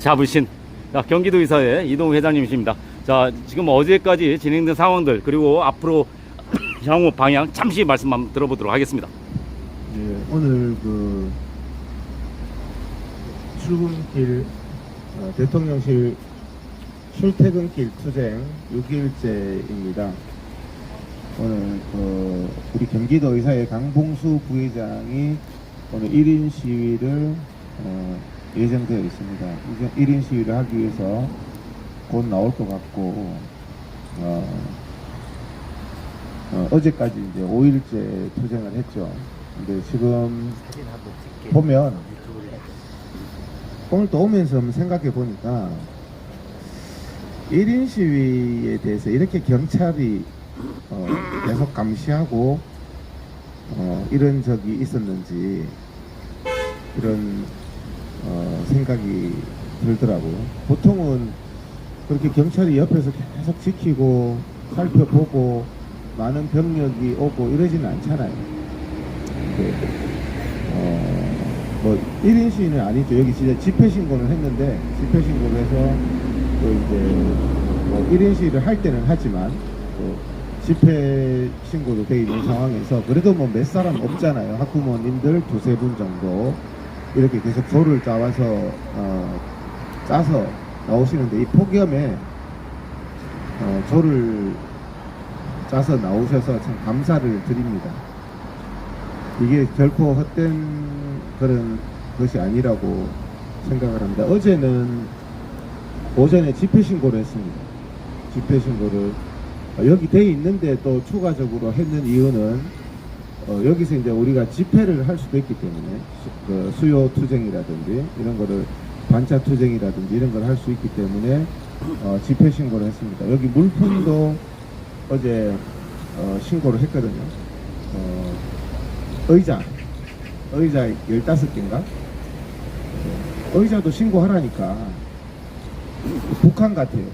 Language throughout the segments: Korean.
잡으신 경기도의사의 이동우 회장님이십니다. 자, 지금 어제까지 진행된 상황들 그리고 앞으로 향후 방향 잠시 말씀 한번 들어보도록 하겠습니다. 예, 오늘 그 출근길 대통령실 출퇴근길 투쟁 6일째입니다. 오늘 우리 경기도의사의 강봉수 부회장이 오늘 1인 시위를 예정되어 있습니다. 1인 시위를 하기 위해서 곧 나올 것 같고 어제까지 이제 5일째 투쟁을 했죠. 근데 지금 보면 오늘 또 오면서 한번 생각해 보니까 1인 시위에 대해서 이렇게 경찰이 계속 감시하고 이런 적이 있었는지 이런 생각이 들더라고요. 보통은 그렇게 경찰이 옆에서 계속 지키고 살펴보고 많은 병력이 오고 이러지는 않잖아요. 뭐 1인 시위는 아니죠. 여기 진짜 집회 신고를 했는데 집회 신고를 해서 또 이제 뭐 1인 시위를 할 때는 하지만 또 집회 신고도 돼 있는 상황에서 그래도 뭐 몇 사람 없잖아요. 학부모님들 두세 분 정도 이렇게 계속 조를 짜와서 짜서 나오시는데 이 폭염에 조를 짜서 나오셔서 참 감사를 드립니다. 이게 결코 헛된 그런 것이 아니라고 생각을 합니다. 어제는 오전에 집회 신고를 했습니다. 집회 신고를 여기 돼 있는데 또 추가적으로 했는 이유는 여기서 이제 우리가 집회를 할 수도 있기 때문에 그 수요 투쟁이라든지 이런 거를 반차 투쟁이라든지 이런 걸 할 수 있기 때문에 집회 신고를 했습니다. 여기 물품도 어제 신고를 했거든요. 의자 15개인가? 의자도 신고하라니까 북한 같아요.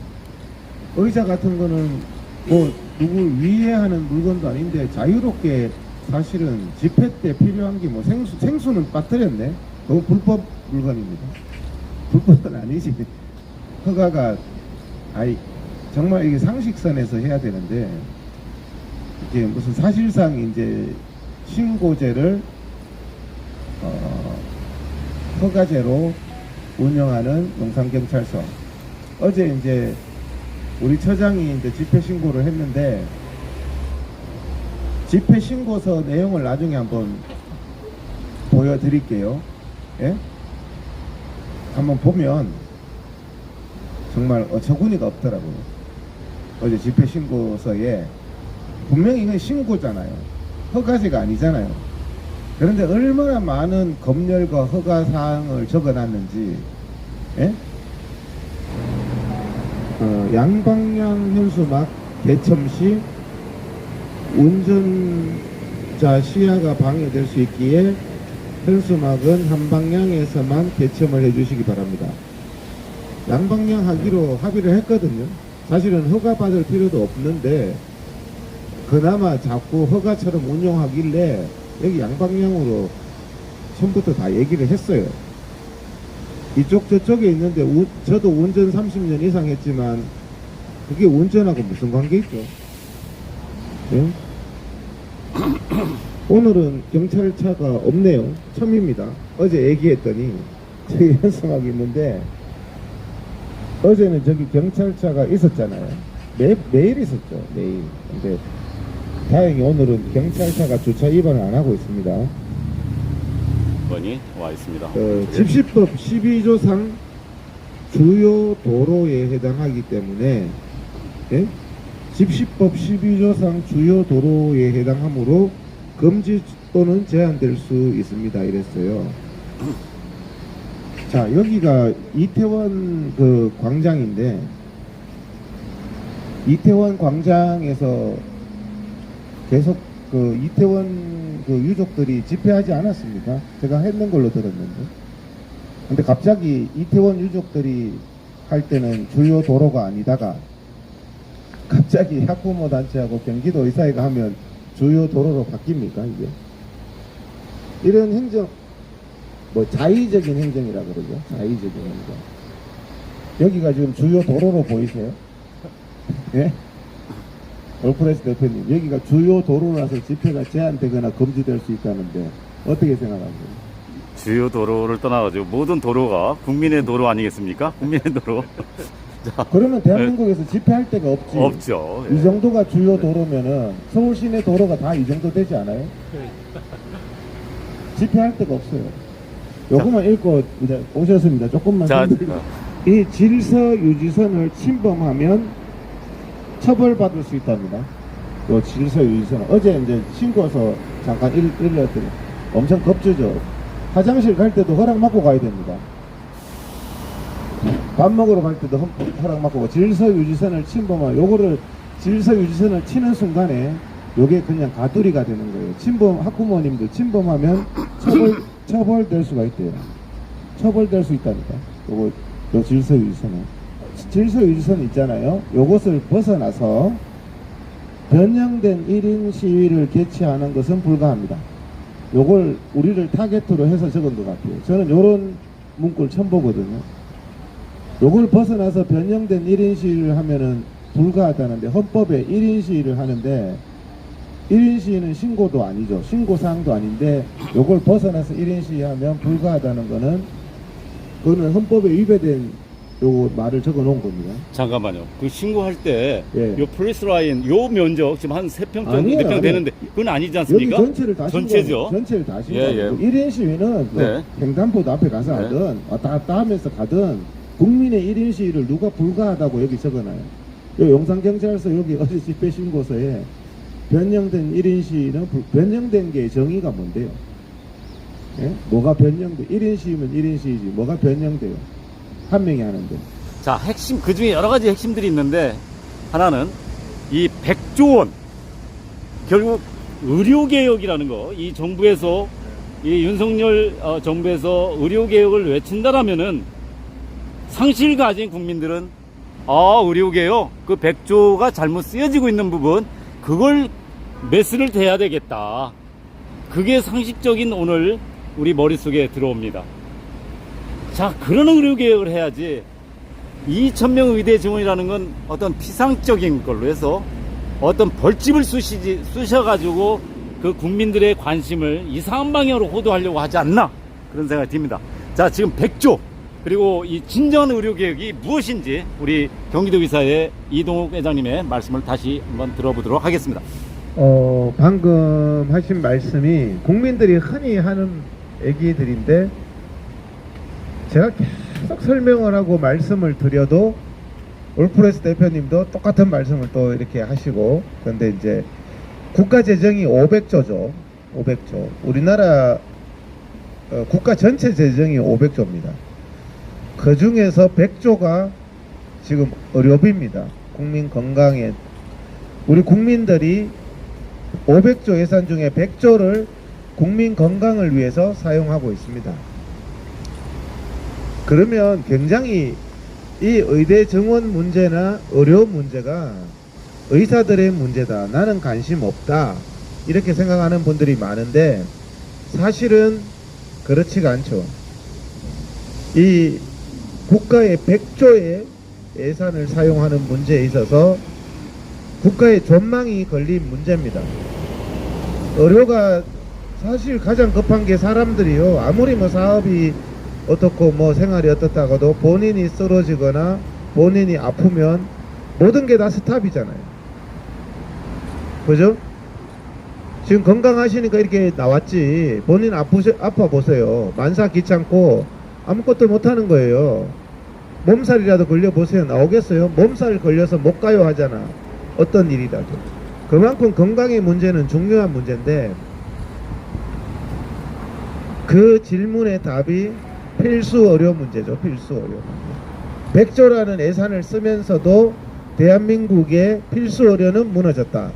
의자 같은 거는 뭐 누굴 위해하는 물건도 아닌데 자유롭게 사실은 집회 때 필요한 게 뭐 생수는 빠뜨렸네. 너무 불법 물건입니다. 불법은 아니지. 허가가 정말 이게 상식선에서 해야 되는데 이게 무슨 사실상 이제 신고제를 허가제로 운영하는 용산경찰서. 어제 이제 우리 처장이 이제 집회 신고를 했는데 집회 신고서 내용을 나중에 한번 보여드릴게요. 예? 한번 보면 정말 어처구니가 없더라고요. 어제 집회 신고서에 분명히 이건 신고잖아요. 허가제가 아니잖아요. 그런데 얼마나 많은 검열과 허가사항을 적어놨는지. 예? 양방향 현수막 개첨 시 운전자 시야가 방해될 수 있기에 현수막은 한 방향에서만 개첨을 해주시기 바랍니다. 양방향 하기로 합의를 했거든요. 사실은 허가 받을 필요도 없는데 그나마 자꾸 허가처럼 운용하길래 여기 양방향으로 처음부터 다 얘기를 했어요. 이쪽 저쪽에 있는데 저도 운전 30년 이상 했지만 그게 운전하고 무슨 관계 있죠? 네? 오늘은 경찰차가 없네요. 처음입니다. 어제 얘기했더니 저기 현수막이 있는데 어제는 저기 경찰차가 있었잖아요. 매일 있었죠. 매일. 근데 다행히 오늘은 경찰차가 주차 위반을 안 하고 있습니다. 번이 와 있습니다. 집시법 12조상 주요 도로에 해당하기 때문에 예? 집시법 12조상 주요 도로에 해당하므로 금지 또는 제한될 수 있습니다. 이랬어요. 자, 여기가 이태원 그 광장인데 이태원 광장에서 계속 그 이태원 그 유족들이 집회하지 않았습니까? 제가 했는 걸로 들었는데. 근데 갑자기 이태원 유족들이 할 때는 주요 도로가 아니다가 갑자기 학부모 단체하고 경기도 의사회가 하면 주요 도로로 바뀝니까 이게? 이런 행정 뭐 자의적인 행정이라 그러죠. 자의적인 행정. 여기가 지금 주요 도로로 보이세요? 예? 올프레스 대표님, 여기가 주요 도로라서 집회가 제한되거나 금지될 수 있다는데 어떻게 생각하세요? 주요 도로를 떠나가지고 모든 도로가 국민의 도로 아니겠습니까? 국민의 도로. 자, 그러면 대한민국에서 집회할 데가 없지. 없죠. 이 정도가 주요 도로면은 서울 시내 도로가 다 이 정도 되지 않아요? 집회할 데가 없어요. 요것만 읽고 이제 오셨습니다. 조금만 자, 설명드릴게요. 이 질서 유지선을 침범하면 처벌받을 수 있답니다. 요 질서 유지선. 어제 이제 신고서 잠깐 읽었더니 엄청 겁주죠. 화장실 갈 때도 허락 받고 가야 됩니다. 밥 먹으러 갈 때도 허락 받고 가고, 질서 유지선을 침범하면 요거를 질서 유지선을 치는 순간에 요게 그냥 가두리가 되는 거예요. 침범, 학부모님들 침범하면 처벌될 수가 있대요. 처벌될 수 있다니까. 요거, 요 질서 유지선은. 질서 유지선 있잖아요. 요것을 벗어나서 변형된 1인 시위를 개최하는 것은 불가합니다. 요걸 우리를 타겟으로 해서 적은 것 같아요. 저는 요런 문구를 처음 보거든요. 요걸 벗어나서 변형된 1인 시위를 하면은 불가하다는데, 헌법에 1인 시위를 하는데 1인 시위는 신고도 아니죠. 신고사항도 아닌데 요걸 벗어나서 1인 시위하면 불가하다는 거는, 그거는 헌법에 위배된 요 말을 적어 놓은 겁니다. 잠깐만요. 그 신고할 때, 예. 요 플레이스 라인, 요 면적 지금 한 3평 정도, 아니에요, 4평 아니에요. 되는데, 그건 아니지 여기 않습니까? 전체를 다 전체죠. 전체를 다 신고. 예, 예. 1인 시위는 네. 횡단보도 앞에 가서 네. 하든 왔다 갔다 하면서 가든 국민의 1인 시위를 누가 불가하다고 여기 적어놔요. 요 용산경찰서 여기 어제 집회 신고서에 변형된 1인 시위는 변형된 게 정의가 뭔데요? 예? 뭐가 변형돼? 1인 시위면 1인 시위지. 뭐가 변형돼요? 한 명이 하는데. 자, 핵심, 그 중에 여러 가지 핵심들이 있는데, 하나는 이 100조 원, 결국 의료개혁이라는 거, 이 정부에서, 이 윤석열 정부에서 의료개혁을 외친다라면은, 상실 가진 국민들은, 의료개혁, 그 100조가 잘못 쓰여지고 있는 부분, 그걸 메스를 대야 되겠다. 그게 상식적인 오늘 우리 머릿속에 들어옵니다. 자, 그런 의료개혁을 해야지, 2,000명 의대 증원이라는 건 어떤 피상적인 걸로 해서 어떤 벌집을 쑤셔가지고 그 국민들의 관심을 이상한 방향으로 호도하려고 하지 않나, 그런 생각이 듭니다. 자, 지금 100조, 그리고 이 진정한 의료개혁이 무엇인지 우리 경기도의사의 이동욱 회장님의 말씀을 다시 한번 들어보도록 하겠습니다. 방금 하신 말씀이 국민들이 흔히 하는 얘기들인데, 제가 계속 설명을 하고 말씀을 드려도 올프레스 대표님도 똑같은 말씀을 또 이렇게 하시고, 그런데 이제 국가 재정이 500조죠. 500조. 우리나라 국가 전체 재정이 500조입니다. 그 중에서 100조가 지금 의료비입니다. 국민 건강에. 우리 국민들이 500조 예산 중에 100조를 국민 건강을 위해서 사용하고 있습니다. 그러면 굉장히 이 의대 정원 문제나 의료 문제가 의사들의 문제다, 나는 관심 없다, 이렇게 생각하는 분들이 많은데, 사실은 그렇지가 않죠. 이 국가의 100조의 예산을 사용하는 문제에 있어서 국가의 전망이 걸린 문제입니다. 의료가 사실 가장 급한 게, 사람들이요, 아무리 뭐 사업이 어떻고 뭐 생활이 어떻다고도 본인이 쓰러지거나 본인이 아프면 모든 게 다 스탑이잖아요. 그죠? 지금 건강하시니까 이렇게 나왔지, 본인 아파 보세요. 만사 귀찮고 아무것도 못하는 거예요. 몸살이라도 걸려보세요. 나오겠어요? 몸살 걸려서 못 가요 하잖아. 어떤 일이라도. 그만큼 건강의 문제는 중요한 문제인데, 그 질문의 답이 필수 의료 문제죠. 필수 의료 문제. 100조라는 예산을 쓰면서도 대한민국의 필수 의료는 무너졌다.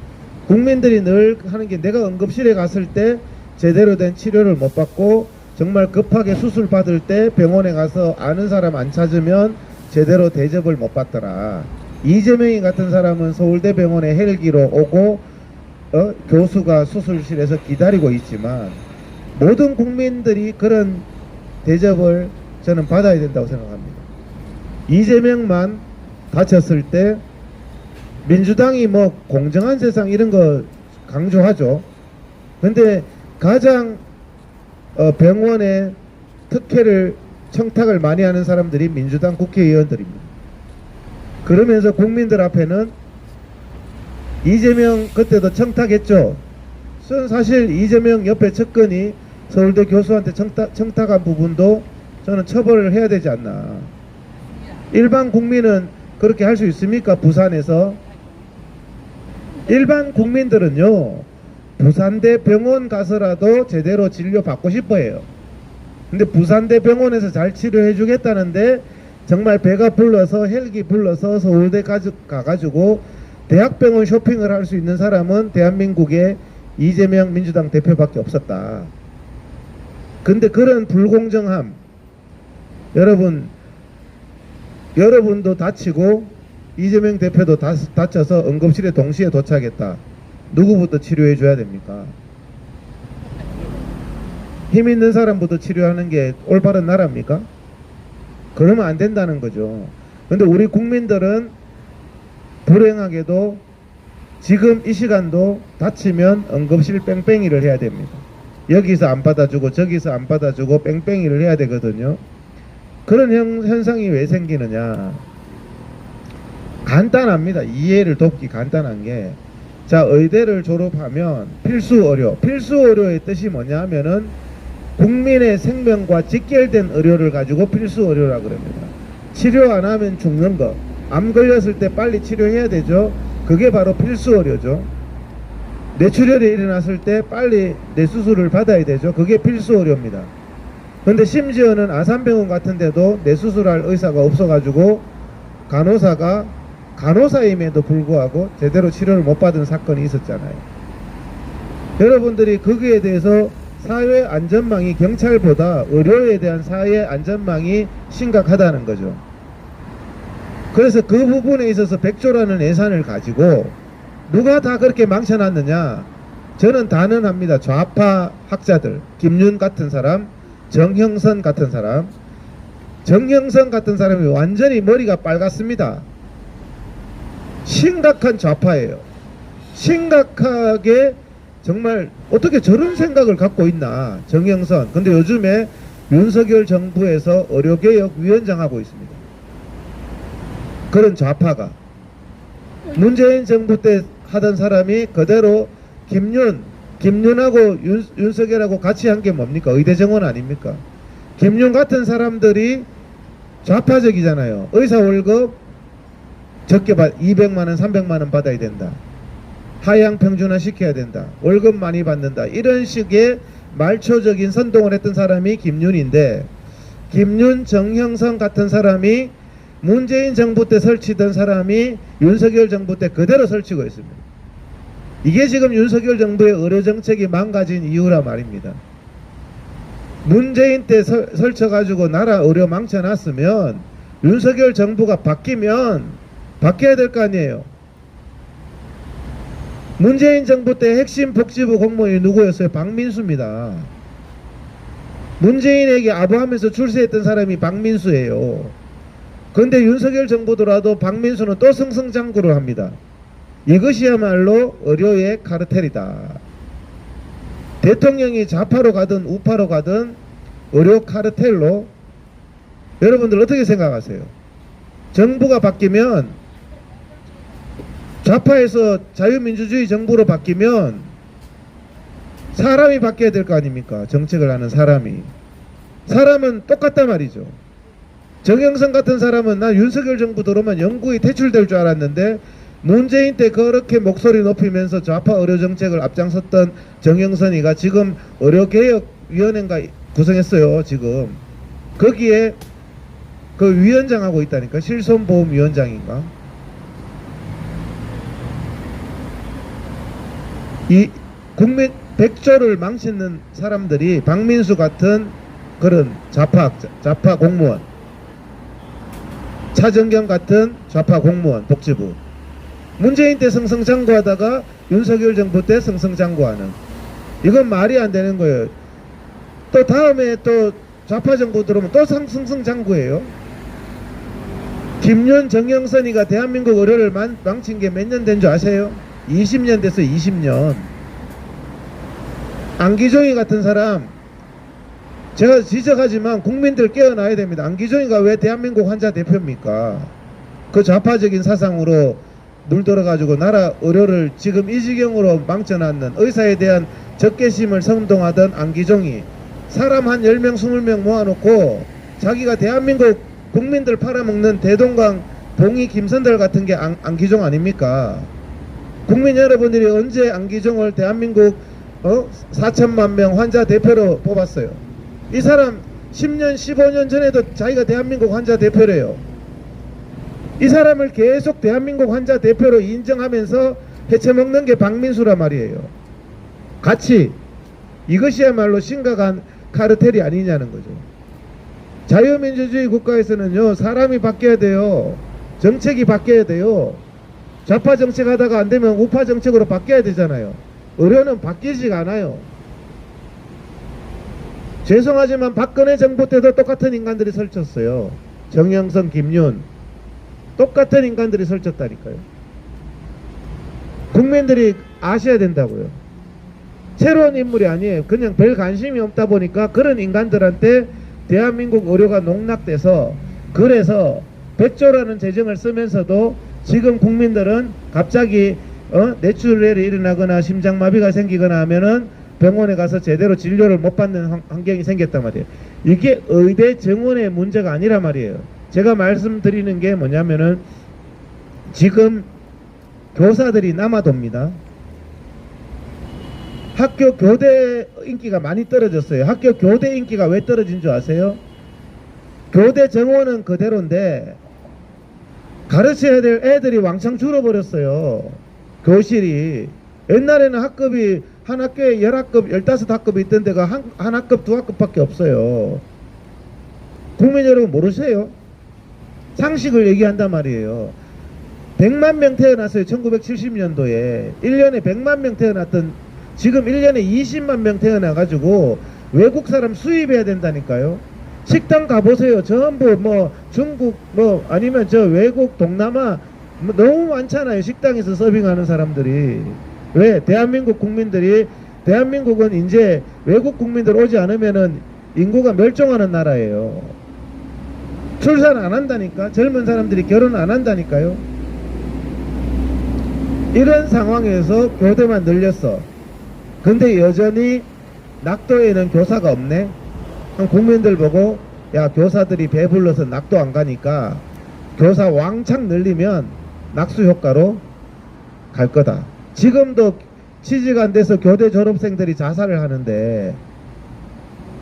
국민들이 늘 하는 게, 내가 응급실에 갔을 때 제대로 된 치료를 못 받고, 정말 급하게 수술 받을 때 병원에 가서 아는 사람 안 찾으면 제대로 대접을 못 받더라. 이재명이 같은 사람은 서울대병원에 헬기로 오고 교수가 수술실에서 기다리고 있지만, 모든 국민들이 그런 대접을 저는 받아야 된다고 생각합니다. 이재명만 다쳤을 때 민주당이 뭐 공정한 세상 이런 거 강조하죠. 근데 가장 병원에 특혜를 청탁을 많이 하는 사람들이 민주당 국회의원들입니다. 그러면서 국민들 앞에는 이재명 그때도 청탁했죠. 저는 사실 이재명 옆에 측근이 서울대 교수한테 청탁한 부분도 저는 처벌을 해야 되지 않나. 일반 국민은 그렇게 할 수 있습니까? 부산에서 일반 국민들은요, 부산대 병원 가서라도 제대로 진료 받고 싶어 해요. 근데 부산대 병원에서 잘 치료해 주겠다는데 정말 배가 불러서 헬기 불러서 서울대 가가지고 대학병원 쇼핑을 할 수 있는 사람은 대한민국에 이재명 민주당 대표밖에 없었다. 근데 그런 불공정함, 여러분도 다치고 이재명 대표도 다쳐서 응급실에 동시에 도착했다. 누구부터 치료해 줘야 됩니까? 힘 있는 사람부터 치료하는 게 올바른 나라입니까? 그러면 안 된다는 거죠. 근데 우리 국민들은 불행하게도 지금 이 시간도 다치면 응급실 뺑뺑이를 해야 됩니다. 여기서 안 받아주고 저기서 안 받아주고 뺑뺑이를 해야 되거든요. 그런 현상이 왜 생기느냐? 간단합니다. 이해를 돕기 간단한 게, 자, 의대를 졸업하면 필수 의료의 뜻이 뭐냐 하면은 국민의 생명과 직결된 의료를 가지고 필수 의료라 그럽니다. 치료 안 하면 죽는 거, 암 걸렸을 때 빨리 치료해야 되죠. 그게 바로 필수 의료죠. 뇌출혈이 일어났을 때 빨리 뇌수술을 받아야 되죠. 그게 필수 의료입니다. 근데 심지어는 아산병원 같은 데도 뇌수술할 의사가 없어가지고 간호사가 간호사임에도 불구하고 제대로 치료를 못 받은 사건이 있었잖아요. 여러분들이 거기에 대해서 사회 안전망이 경찰보다 의료에 대한 사회 안전망이 심각하다는 거죠. 그래서 그 부분에 있어서 100조라는 예산을 가지고 누가 다 그렇게 망쳐놨느냐? 저는 단언합니다. 좌파 학자들, 김윤 같은 사람, 정형선 같은 사람, 정형선 같은 사람이 완전히 머리가 빨갛습니다. 심각한 좌파예요. 심각하게 정말 어떻게 저런 생각을 갖고 있나, 정형선. 근데 요즘에 윤석열 정부에서 의료개혁 위원장 하고 있습니다. 그런 좌파가 문재인 정부 때 하던 사람이 그대로 김윤하고 윤석열하고 같이 한 게 뭡니까? 의대 정원 아닙니까? 김윤 같은 사람들이 좌파적이잖아요. 의사 월급 적게 200만원 300만원 받아야 된다. 하향 평준화 시켜야 된다. 월급 많이 받는다. 이런 식의 말초적인 선동을 했던 사람이 김윤인데, 김윤, 정형선 같은 사람이 문재인 정부 때 설치던 사람이 윤석열 정부 때 그대로 설치고 있습니다. 이게 지금 윤석열 정부의 의료정책이 망가진 이유라 말입니다. 문재인 때 설쳐가지고 나라 의료 망쳐놨으면 윤석열 정부가 바뀌면 바뀌어야 될 거 아니에요. 문재인 정부 때 핵심 복지부 공무원이 누구였어요? 박민수입니다. 문재인에게 아부하면서 출세했던 사람이 박민수예요. 그런데 윤석열 정부더라도 박민수는 또 승승장구를 합니다. 이것이야말로 의료의 카르텔이다. 대통령이 좌파로 가든 우파로 가든 의료 카르텔로. 여러분들 어떻게 생각하세요? 정부가 바뀌면, 좌파에서 자유민주주의 정부로 바뀌면 사람이 바뀌어야 될 거 아닙니까? 정책을 하는 사람이. 사람은 똑같단 말이죠. 정영선 같은 사람은 나 윤석열 정부 들어오면 영구히 퇴출될 줄 알았는데, 문재인 때 그렇게 목소리 높이면서 좌파 의료정책을 앞장섰던 정영선이가 지금 의료개혁위원회인가 구성했어요. 지금 거기에 그 위원장하고 있다니까. 실손보험위원장인가. 이 국민 100조를 망치는 사람들이 박민수 같은 그런 좌파 공무원, 차정경 같은 좌파 공무원, 복지부. 문재인 때 승승장구하다가 윤석열 정부 때 승승장구하는, 이건 말이 안 되는 거예요. 또 다음에 또 좌파 정부 들어오면 또 승승장구예요. 김윤, 정영선이가 대한민국 의료를 망친 게 몇 년 된 줄 아세요? 20년 됐어요. 20년. 안기종이 같은 사람, 제가 지적하지만 국민들 깨어나야 됩니다. 안기종이가 왜 대한민국 환자 대표입니까? 그 좌파적인 사상으로 물들어가지고 나라 의료를 지금 이 지경으로 망쳐놨는, 의사에 대한 적개심을 선동하던 안기종이 사람 한 10명 20명 모아놓고 자기가 대한민국 국민들 팔아먹는 대동강 봉이 김선달 같은 게 안기종 아닙니까? 국민 여러분들이 언제 안기종을 대한민국 4천만 명 환자 대표로 뽑았어요? 이 사람 10년 15년 전에도 자기가 대한민국 환자 대표래요. 이 사람을 계속 대한민국 환자 대표로 인정하면서 헤쳐먹는 게 박민수란 말이에요. 같이. 이것이야말로 심각한 카르텔이 아니냐는 거죠. 자유민주주의 국가에서는요, 사람이 바뀌어야 돼요. 정책이 바뀌어야 돼요. 좌파 정책 하다가 안 되면 우파 정책으로 바뀌어야 되잖아요. 의료는 바뀌지가 않아요. 죄송하지만 박근혜 정부 때도 똑같은 인간들이 설쳤어요. 정영선, 김윤. 똑같은 인간들이 설쳤다니까요. 국민들이 아셔야 된다고요. 새로운 인물이 아니에요. 그냥 별 관심이 없다 보니까 그런 인간들한테 대한민국 의료가 농락돼서, 그래서 100조라는 재정을 쓰면서도 지금 국민들은 갑자기 뇌출혈이 일어나거나 심장마비가 생기거나 하면은 병원에 가서 제대로 진료를 못 받는 환경이 생겼단 말이에요. 이게 의대 정원의 문제가 아니라 말이에요. 제가 말씀드리는 게 뭐냐면은 지금 교사들이 남아돕니다. 학교 교대 인기가 많이 떨어졌어요. 학교 교대 인기가 왜 떨어진 줄 아세요? 교대 정원은 그대로인데 가르쳐야 될 애들이 왕창 줄어버렸어요. 교실이. 옛날에는 학급이 한 학교에 10학급, 15학급이 있던 데가 한 학급, 2학급밖에 없어요. 국민 여러분 모르세요? 상식을 얘기한단 말이에요. 100만 명 태어났어요. 1970년도에 1년에 100만 명 태어났던, 지금 1년에 20만 명 태어나가지고 외국 사람 수입해야 된다니까요. 식당 가보세요. 전부 뭐 중국 뭐 아니면 저 외국 동남아 뭐 너무 많잖아요. 식당에서 서빙하는 사람들이. 왜? 대한민국 국민들이, 대한민국은 이제 외국 국민들 오지 않으면은 인구가 멸종하는 나라예요. 출산 안 한다니까. 젊은 사람들이 결혼 안 한다니까요. 이런 상황에서 교대만 늘렸어. 근데 여전히 낙도에는 교사가 없네. 국민들 보고, 야, 교사들이 배불러서 낙도 안 가니까 교사 왕창 늘리면 낙수 효과로 갈 거다. 지금도 취직 안 돼서 교대 졸업생들이 자살을 하는데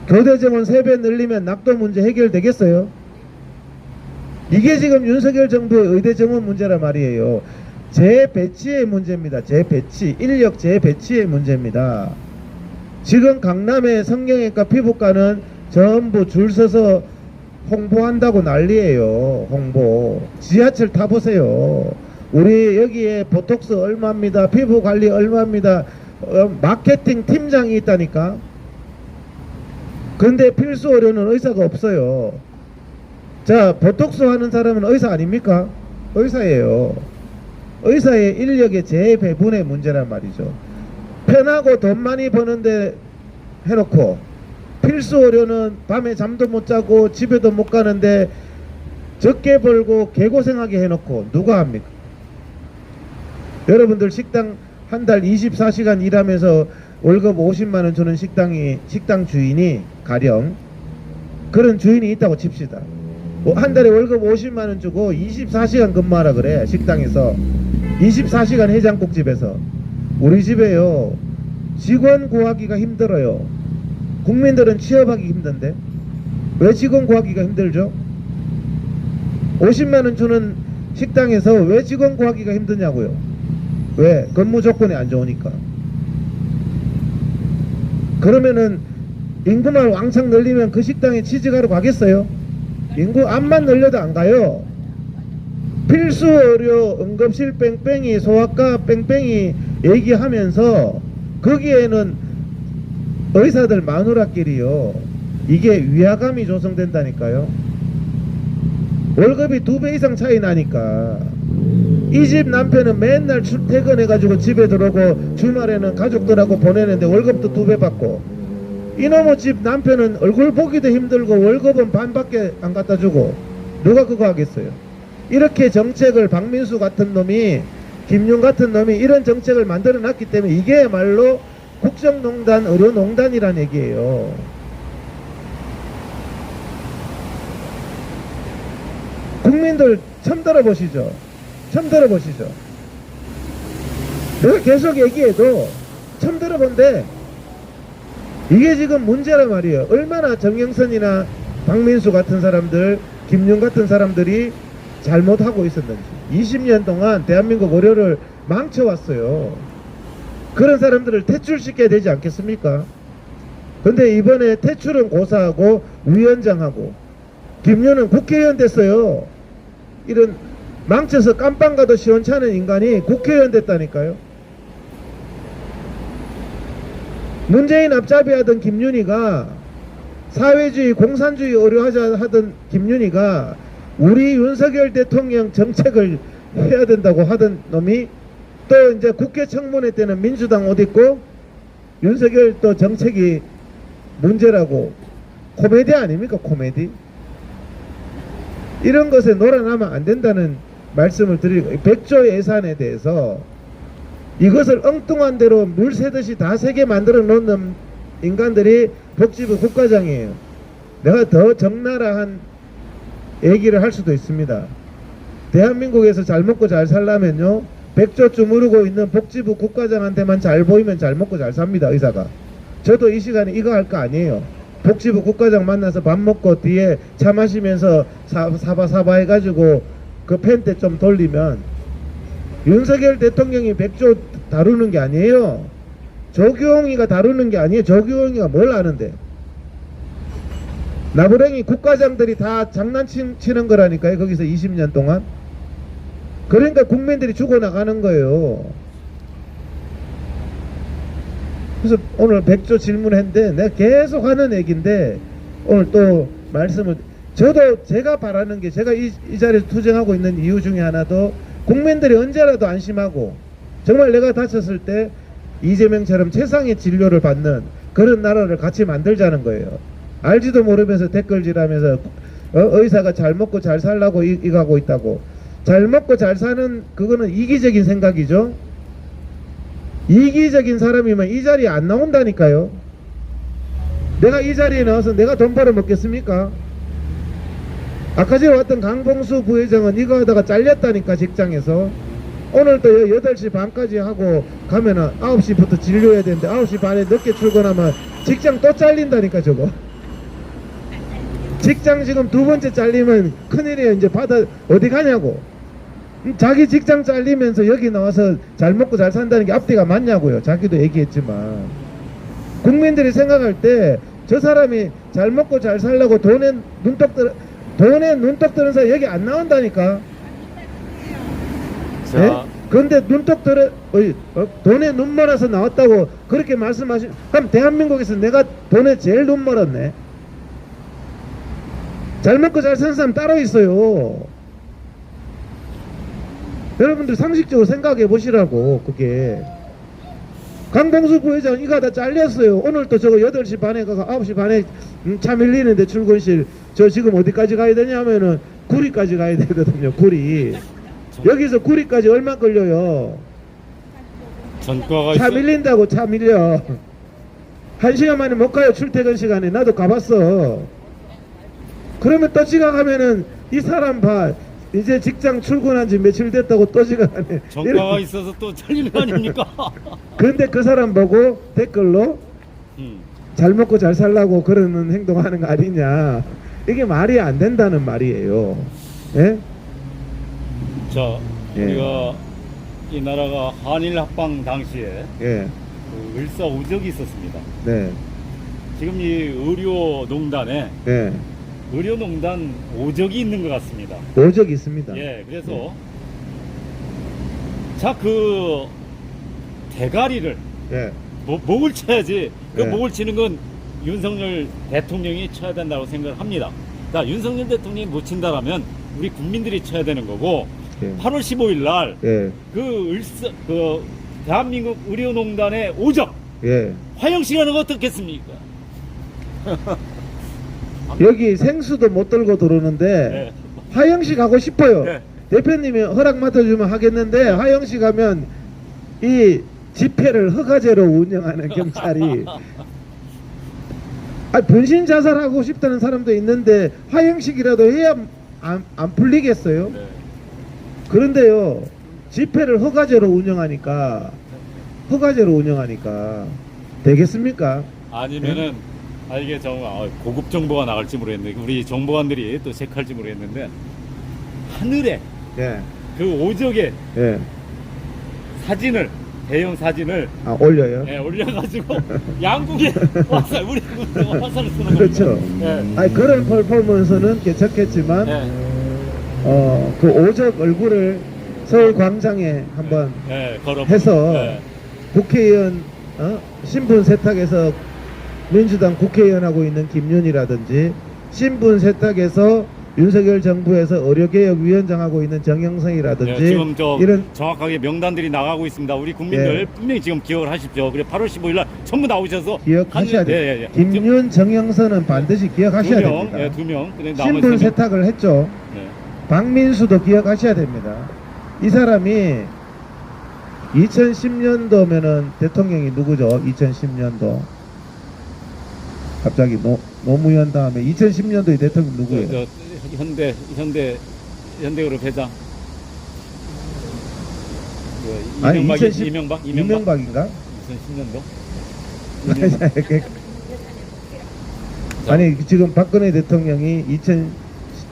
교대 정원 3배 늘리면 낙도 문제 해결되겠어요? 이게 지금 윤석열 정부의 의대 정원 문제란 말이에요. 재배치의 문제입니다. 재배치, 인력 재배치의 문제입니다. 지금 강남의 성형외과 피부과는 전부 줄 서서 홍보한다고 난리예요. 홍보. 지하철 타보세요. 우리 여기에 보톡스 얼마입니다. 피부관리 얼마입니다. 마케팅 팀장이 있다니까. 근데 필수 의료는 의사가 없어요. 자, 보톡스 하는 사람은 의사 아닙니까? 의사예요. 의사의 인력의 재배분의 문제란 말이죠. 편하고 돈 많이 버는데 해놓고 필수 의료는 밤에 잠도 못 자고 집에도 못 가는데 적게 벌고 개고생하게 해놓고 누가 합니까? 여러분들 식당 한 달 24시간 일하면서 월급 50만원 주는 식당 주인이 가령 그런 주인이 있다고 칩시다. 한 달에 월급 50만원 주고 24시간 근무하라 그래. 식당에서 24시간 해장국집에서. 우리 집에요, 직원 구하기가 힘들어요. 국민들은 취업하기 힘든데 왜 직원 구하기가 힘들죠? 50만원 주는 식당에서 왜 직원 구하기가 힘드냐고요. 왜? 근무 조건이 안 좋으니까. 그러면은 인구만 왕창 늘리면 그 식당에 취직하러 가겠어요? 인구 암만 늘려도 안 가요. 필수 의료, 응급실 뺑뺑이, 소아과 뺑뺑이 얘기하면서 거기에는 의사들 마누라끼리요, 이게 위화감이 조성된다니까요. 월급이 2배 이상 차이 나니까 이 집 남편은 맨날 출퇴근해가지고 집에 들어오고 주말에는 가족들하고 보내는데 월급도 2배 받고, 이놈의 집 남편은 얼굴 보기도 힘들고 월급은 반밖에 안 갖다 주고 누가 그거 하겠어요? 이렇게 정책을 박민수 같은 놈이, 김용 같은 놈이 이런 정책을 만들어 놨기 때문에 이게말로 국정농단, 의료농단이란 얘기예요. 국민들 처음 들어보시죠? 처음 들어보시죠? 내가 계속 얘기해도 처음 들어본데 이게 지금 문제란 말이에요. 얼마나 정영선이나 박민수 같은 사람들, 김용 같은 사람들이 잘못하고 있었는지. 20년 동안 대한민국 의료를 망쳐왔어요. 그런 사람들을 퇴출시켜야 되지 않겠습니까? 근데 이번에 퇴출은 고사하고 위원장하고, 김용은 국회의원 됐어요. 이런 망쳐서 깜빵 가도 시원찮은 인간이 국회의원 됐다니까요. 문재인 앞잡이 하던 김윤희가, 사회주의 공산주의 의료하자 하던 김윤희가 우리 윤석열 대통령 정책을 해야 된다고 하던 놈이 또 이제 국회 청문회 때는 민주당 옷 입고 윤석열 또 정책이 문제라고, 코미디 아닙니까? 코미디. 이런 것에 놀아나면 안 된다는 말씀을 드리고, 100조 예산에 대해서 이것을 엉뚱한 대로 물 새듯이 다 새게 만들어 놓는 인간들이 복지부 국과장이에요. 내가 더 적나라한 얘기를 할 수도 있습니다. 대한민국에서 잘 먹고 잘 살려면요, 100조쯤 오르고 있는 복지부 국과장한테만 잘 보이면 잘 먹고 잘 삽니다. 의사가. 저도 이 시간에 이거 할 거 아니에요. 복지부 국과장 만나서 밥 먹고 뒤에 차 마시면서 사바 해가지고 그 펜대 좀 돌리면, 윤석열 대통령이 100조 다루는 게 아니에요. 조규홍이가 다루는 게 아니에요. 조규홍이가 뭘 아는데. 나부랭이 국과장들이 다 장난치는 거라니까요. 거기서 20년 동안. 그러니까 국민들이 죽어나가는 거예요. 그래서 오늘 100조 질문했는데 내가 계속 하는 얘기인데, 오늘 또 말씀을, 저도 제가 바라는 게, 제가 이 자리에서 투쟁하고 있는 이유 중에 하나도 국민들이 언제라도 안심하고 정말 내가 다쳤을 때 이재명처럼 최상의 진료를 받는 그런 나라를 같이 만들자는 거예요. 알지도 모르면서 댓글질하면서 의사가 잘 먹고 잘 살라고 이거 하고 있다고. 잘 먹고 잘 사는 그거는 이기적인 생각이죠. 이기적인 사람이면 이 자리에 안 나온다니까요. 내가 이 자리에 나와서 내가 돈 벌어 먹겠습니까? 아까 전에 왔던 강봉수 부회장은 이거 하다가 잘렸다니까, 직장에서. 오늘 또 8시 반까지 하고 가면은 9시부터 진료해야 되는데 9시 반에 늦게 출근하면 직장 또 잘린다니까, 저거. 직장 지금 2번째 잘리면 큰일이에요. 이제 어디 가냐고. 자기 직장 잘리면서 여기 나와서 잘 먹고 잘 산다는 게 앞뒤가 맞냐고요. 자기도 얘기했지만. 국민들이 생각할 때 저 사람이 잘 먹고 잘 살려고 돈에 눈독 들은 사람 여기 안 나온다니까. 자, 네? 그런데 돈에 눈 멀어서 나왔다고 그렇게 말씀하시, 그럼 대한민국에서 내가 돈에 제일 눈 멀었네. 잘 먹고 잘 사는 사람 따로 있어요. 여러분들 상식적으로 생각해 보시라고. 그게 강봉수 부회장 이거 다 잘렸어요. 오늘 또 저거 8시 반에 가서 9시 반에 차 밀리는데 출근실 저 지금 어디까지 가야 되냐면은 구리까지 가야 되거든요. 구리. 여기서 구리까지 얼마 걸려요? 전과가 차 있어. 밀린다고. 차 밀려. 1시간 만에 못 가요. 출퇴근 시간에. 나도 가봤어. 그러면 또 지각하면은 이 사람 봐. 이제 직장 출근한 지 며칠 됐다고 또 지각하네. 전과가 있어서 또 잘리는 거 아닙니까? 근데 그 사람 보고 댓글로 잘 먹고 잘 살라고 그러는 행동하는 거 아니냐. 이게 말이 안 된다는 말이에요. 예? 자, 예. 우리가 이 나라가 한일 합방 당시에 예. 그 을사오적이 있었습니다. 네. 지금 이 의료농단에 예. 의료농단 오적이 있는 것 같습니다. 오적 있습니다. 예, 그래서 자, 그 대가리를 예. 목을 쳐야지. 그 네. 목을 치는 건 윤석열 대통령이 쳐야 된다고 생각을 합니다. 자, 윤석열 대통령이 못 친다라면 우리 국민들이 쳐야 되는 거고 예. 8월 15일 날 예. 그 대한민국 의료농단의 오적 예. 화영식 하는 거 어떻겠습니까? 여기 생수도 못 들고 들어오는데 네. 화영식 하고 싶어요. 네. 대표님이 허락 맡아주면 하겠는데 화영식 하면 이 집회를 허가제로 운영하는 경찰이 분신 자살하고 싶다는 사람도 있는데 화영식이라도 해야 안 풀리겠어요? 네. 그런데요, 집회를 허가제로 운영하니까 되겠습니까? 아니면은 이게 정말 고급 정보가 나갈지 모르겠는데 우리 정보관들이 또 체크할지 모르겠는데 하늘에 예. 그 오적의 예. 사진을 대형 사진을 올려요? 올려가지고 양국에 화살 우리 화살을 쏘는 그렇죠. 겁니다. 네. 그런 퍼포먼스는 괜찮겠지만 네. 그 오적 얼굴을 서울 광장에 한번 걸어 해서 네. 국회의원 신분 세탁에서 민주당 국회의원하고 있는 김윤이라든지 신분 세탁에서 윤석열 정부에서 의료개혁위원장하고 있는 정영성이라든지 지금 이런 정확하게 명단들이 나가고 있습니다. 우리 국민들 분명히 지금 기억을 하십시오. 그래 8월 15일 날 전부 나오셔서 기억하셔야 돼요. 예. 김윤, 정영선은 반드시 기억하셔야 됩니다. 2명. 신분 세탁을 했죠. 네. 박민수도 기억하셔야 됩니다. 이 사람이 2010년도면은 대통령이 누구죠? 2010년도 갑자기 노무현 다음에 2010년도에 대통령 누구예요? 현대그룹 회장. 아니, 이명박인가? 2010년도? 아니 지금 박근혜 대통령이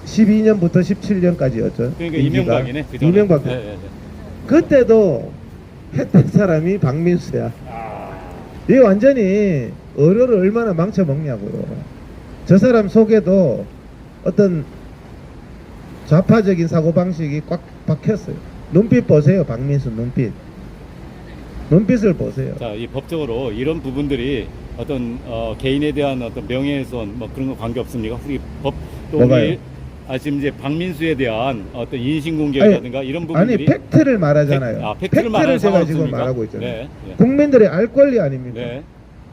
2012년부터 17년까지였죠. 그러니까 이명박이네. 이명박. 그때도 했던 사람이 박민수야. 이 완전히 의료를 얼마나 망쳐먹냐고요. 저 사람 속에도 어떤 좌파적인 사고방식이 꽉 박혔어요. 눈빛 보세요. 박민수 눈빛을 보세요. 자, 이 법적으로 이런 부분들이 어떤 개인에 대한 어떤 명예훼손 뭐 그런 거 관계 없습니까? 우리 또 우리 지금 이제 박민수에 대한 어떤 인신공격이라든가 이런 부분들이 팩트를 말하잖아요. 팩트를 제가 지금 말하고 있잖아요. 네. 국민들의 알 권리 아닙니까? 네.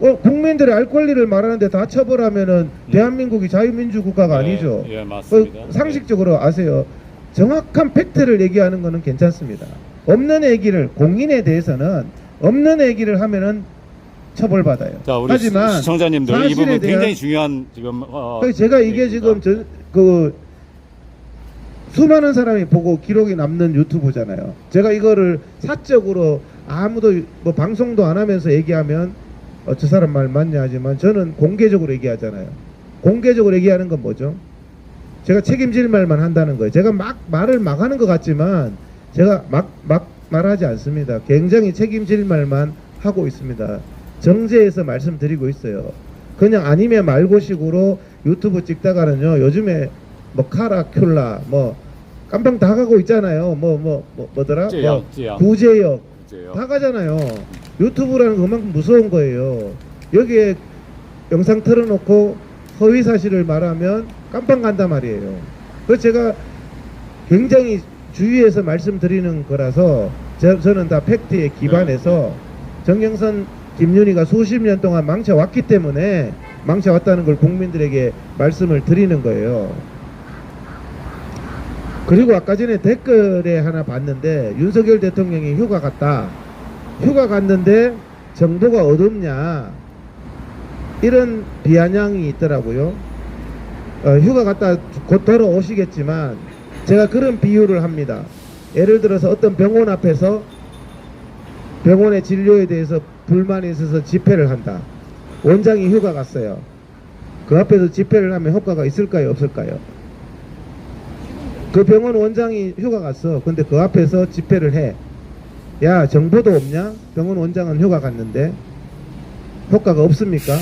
국민들의 알 권리를 말하는데 다 처벌하면은 대한민국이 자유민주 국가가 아니죠. 예, 맞습니다. 상식적으로 아세요. 정확한 팩트를 얘기하는 거는 괜찮습니다. 없는 얘기를 공인에 대해서는 없는 얘기를 하면은 처벌받아요. 자, 우리 하지만 시청자님들 이 부분 굉장히 중요한 지금 제가 이게 지금 수많은 사람이 보고 기록이 남는 유튜브잖아요. 제가 이거를 사적으로 아무도 뭐 방송도 안 하면서 얘기하면 저 사람 말 맞냐 하지만 저는 공개적으로 얘기하잖아요. 공개적으로 얘기하는 건 뭐죠? 제가 책임질 말만 한다는 거예요. 제가 말을 막 하는 것 같지만 제가 막 말하지 않습니다. 굉장히 책임질 말만 하고 있습니다. 정제해서 말씀드리고 있어요. 그냥 아니면 말고식으로 유튜브 찍다가는요, 요즘에 뭐 카라 큘라 뭐 깜빵 다 가고 있잖아요. 뭐더라? 구제역 다 가잖아요. 유튜브라는 그만큼 무서운 거예요. 여기에 영상 틀어놓고 허위 사실을 말하면 깜빵 간단 말이에요. 그래서 제가 굉장히 주의해서 말씀드리는 거라서 저는 다 팩트에 기반해서 정영선, 김윤희가 수십 년 동안 망쳐왔기 때문에 망쳐왔다는 걸 국민들에게 말씀을 드리는 거예요. 그리고 아까 전에 댓글에 하나 봤는데 윤석열 대통령이 휴가 갔다. 휴가 갔는데 정보가 어둡냐 이런 비아냥이 있더라고요. 휴가 갔다 곧 돌아오시겠지만 제가 그런 비유를 합니다. 예를 들어서 어떤 병원 앞에서 병원의 진료에 대해서 불만이 있어서 집회를 한다. 원장이 휴가 갔어요. 그 앞에서 집회를 하면 효과가 있을까요, 없을까요? 그 병원 원장이 휴가 갔어. 근데 그 앞에서 집회를 해. 야, 정보도 없냐? 병원 원장은 휴가 갔는데 효과가 없습니까?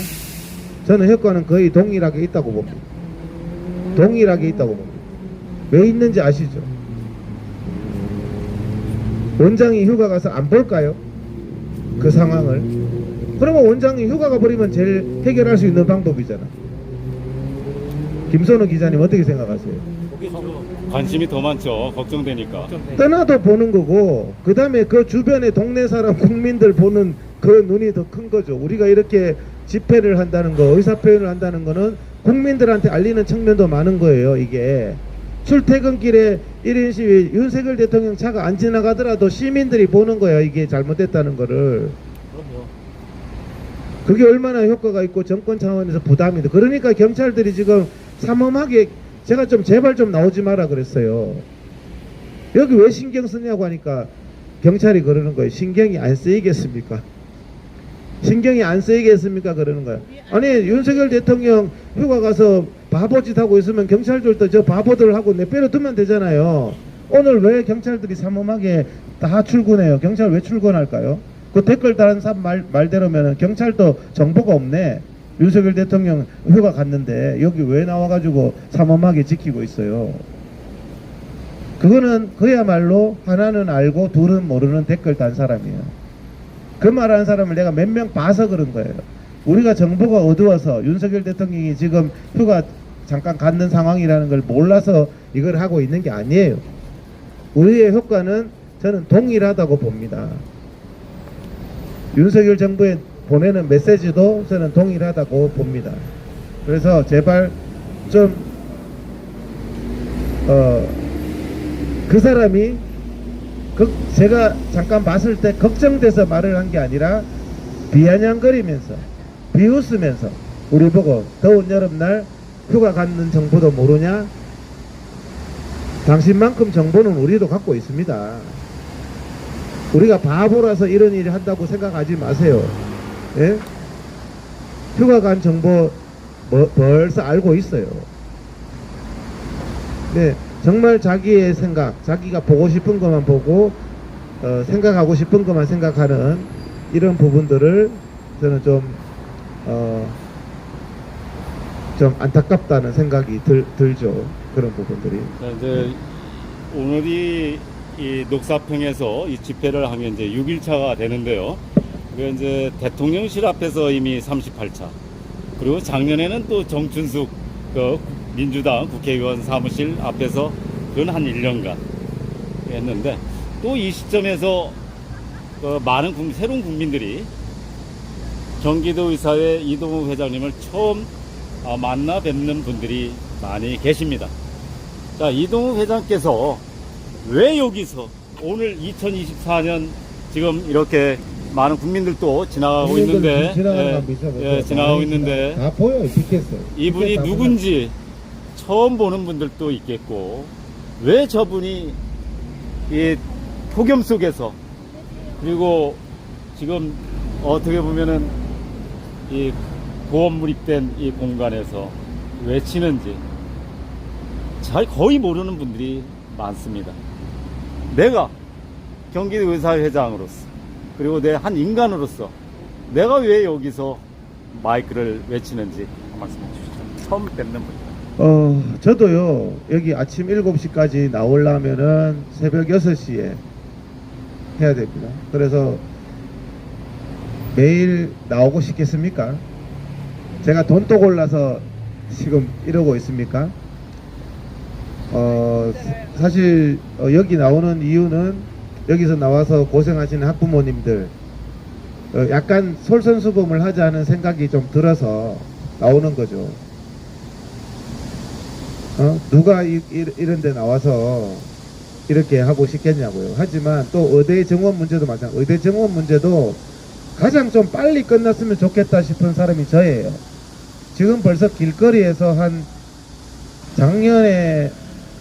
저는 효과는 거의 동일하게 있다고 봅니다. 동일하게 있다고 봅니다. 왜 있는지 아시죠? 원장이 휴가 가서 안 볼까요? 그 상황을. 그러면 원장이 휴가 가버리면 제일 해결할 수 있는 방법이잖아. 김선호 기자님 어떻게 생각하세요? 관심이 더 많죠. 걱정되니까. 떠나도 보는 거고, 그 다음에 그 주변에 동네 사람 국민들 보는 그 눈이 더 큰 거죠. 우리가 이렇게 집회를 한다는 거, 의사표현을 한다는 거는 국민들한테 알리는 측면도 많은 거예요. 이게 출퇴근길에 1인 시위, 윤석열 대통령 차가 안 지나가더라도 시민들이 보는 거예요. 이게 잘못됐다는 거를. 그게 얼마나 효과가 있고 정권 차원에서 부담이 돼. 그러니까 경찰들이 지금 삼엄하게, 제가 좀 제발 좀 나오지 마라 그랬어요. 여기 왜 신경 쓰냐고 하니까 경찰이 그러는 거예요. 신경이 안 쓰이겠습니까? 신경이 안 쓰이겠습니까? 그러는 거예요. 아니, 윤석열 대통령 휴가 가서 바보짓 하고 있으면 경찰들도 저 바보들하고 내빼려 두면 되잖아요. 오늘 왜 경찰들이 삼엄하게 다 출근해요? 경찰 왜 출근할까요? 그 댓글 다른 사람 말대로면 경찰도 정보가 없네. 윤석열 대통령 휴가 갔는데 여기 왜 나와가지고 삼엄하게 지키고 있어요. 그거는 그야말로 하나는 알고 둘은 모르는 댓글 단 사람이에요. 그 말하는 사람을 내가 몇 명 봐서 그런 거예요. 우리가 정보가 어두워서 윤석열 대통령이 지금 휴가 잠깐 갔는 상황이라는 걸 몰라서 이걸 하고 있는 게 아니에요. 우리의 효과는 저는 동일하다고 봅니다. 윤석열 정부에 보내는 메시지도 저는 동일하다고 봅니다. 그래서 제발 좀 그 사람이 제가 잠깐 봤을 때 걱정돼서 말을 한 게 아니라 비아냥거리면서 비웃으면서 우리 보고 더운 여름날 휴가 갖는 정보도 모르냐? 당신만큼 정보는 우리도 갖고 있습니다. 우리가 바보라서 이런 일을 한다고 생각하지 마세요. 예? 휴가 간 정보 벌써 알고 있어요. 네, 정말 자기의 생각, 자기가 보고 싶은 것만 보고 생각하고 싶은 것만 생각하는 이런 부분들을 저는 좀 안타깝다는 생각이 들죠. 그런 부분들이. 자, 이제 오늘이 이 녹사평에서 이 집회를 하면 이제 6일차가 되는데요. 그 이제 대통령실 앞에서 이미 38차. 그리고 작년에는 또 정춘숙 그 민주당 국회의원 사무실 앞에서 그건 한 1년간 했는데 또 이 시점에서 그 많은 새로운 국민들이 경기도의사회 이동욱 회장님을 처음 만나 뵙는 분들이 많이 계십니다. 자, 이동욱 회장께서 왜 여기서 오늘 2024년 지금 이렇게 많은 국민들도 지나가고 있는데 지나가고 있는데 다 보여요. 찍겠어요. 이분이 누군지 처음 보는 분들도 있겠고 왜 저분이 이 폭염 속에서 그리고 지금 어떻게 보면은 이 고온 몰입된 이 공간에서 외치는지 잘 거의 모르는 분들이 많습니다. 내가 경기도의사회 회장으로서 그리고 내 한 인간으로서 내가 왜 여기서 마이크를 외치는지 한 말씀 해주시죠. 처음 뵙는 분입니다. 저도요, 여기 아침 7시까지 나오려면은 새벽 6시에 해야 됩니다. 그래서 매일 나오고 싶겠습니까? 제가 돈도 골라서 지금 이러고 있습니까? 사실 여기 나오는 이유는 여기서 나와서 고생하시는 학부모님들 약간 솔선수범을 하자는 생각이 좀 들어서 나오는 거죠. 누가 이런 데 나와서 이렇게 하고 싶겠냐고요. 하지만 또 의대 정원 문제도 마찬가지. 의대 정원 문제도 가장 좀 빨리 끝났으면 좋겠다 싶은 사람이 저예요. 지금 벌써 길거리에서 한 작년에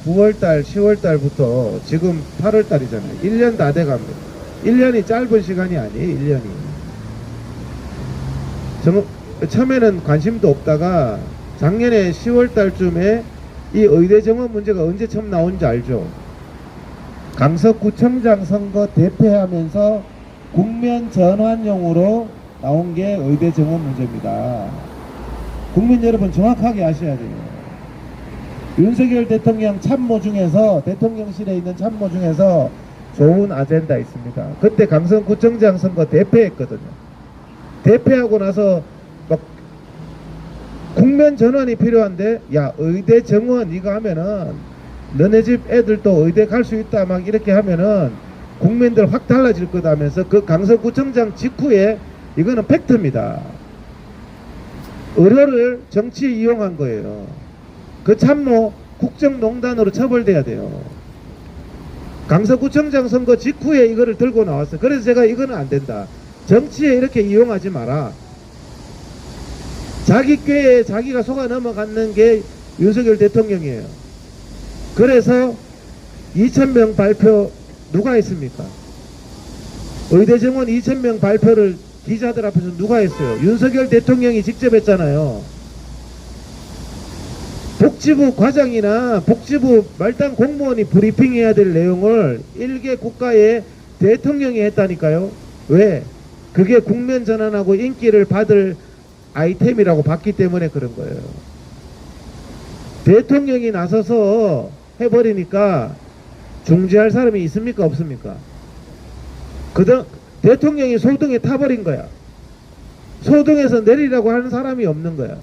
9월달, 10월달부터 지금 8월달이잖아요. 1년 다 돼갑니다. 1년이 짧은 시간이 아니에요. 1년이. 처음에는 관심도 없다가 작년에 10월달쯤에 이 의대 정원 문제가 언제 처음 나온지 알죠? 강서구청장 선거 대패하면서 국면 전환용으로 나온 게 의대 정원 문제입니다. 국민 여러분 정확하게 아셔야 돼요. 윤석열 대통령 참모 중에서 대통령실에 있는 참모 중에서 좋은 아젠다 있습니다. 그때 강서구청장 선거 대패했거든요. 대패하고 나서 막 국면 전환이 필요한데 야 의대 정원 이거 하면은 너네 집 애들도 의대 갈 수 있다 막 이렇게 하면은 국민들 확 달라질 거다 하면서 그 강서구청장 직후에 이거는 팩트입니다. 의료를 정치에 이용한 거예요. 그 참모 국정농단으로 처벌돼야 돼요. 강서구청장 선거 직후에 이거를 들고 나왔어요. 그래서 제가 이거는 안 된다. 정치에 이렇게 이용하지 마라. 자기 꾀에 자기가 속아 넘어가는 게 윤석열 대통령이에요. 그래서 2,000명 발표 누가 했습니까? 의대 정원 2,000명 발표를 기자들 앞에서 누가 했어요? 윤석열 대통령이 직접 했잖아요. 복지부 과장이나 복지부 말단 공무원이 브리핑해야 될 내용을 일개 국가의 대통령이 했다니까요. 왜? 그게 국면 전환하고 인기를 받을 아이템이라고 봤기 때문에 그런 거예요. 대통령이 나서서 해버리니까 중지할 사람이 있습니까? 없습니까? 대통령이 소등에 타버린 거야. 소등에서 내리라고 하는 사람이 없는 거야.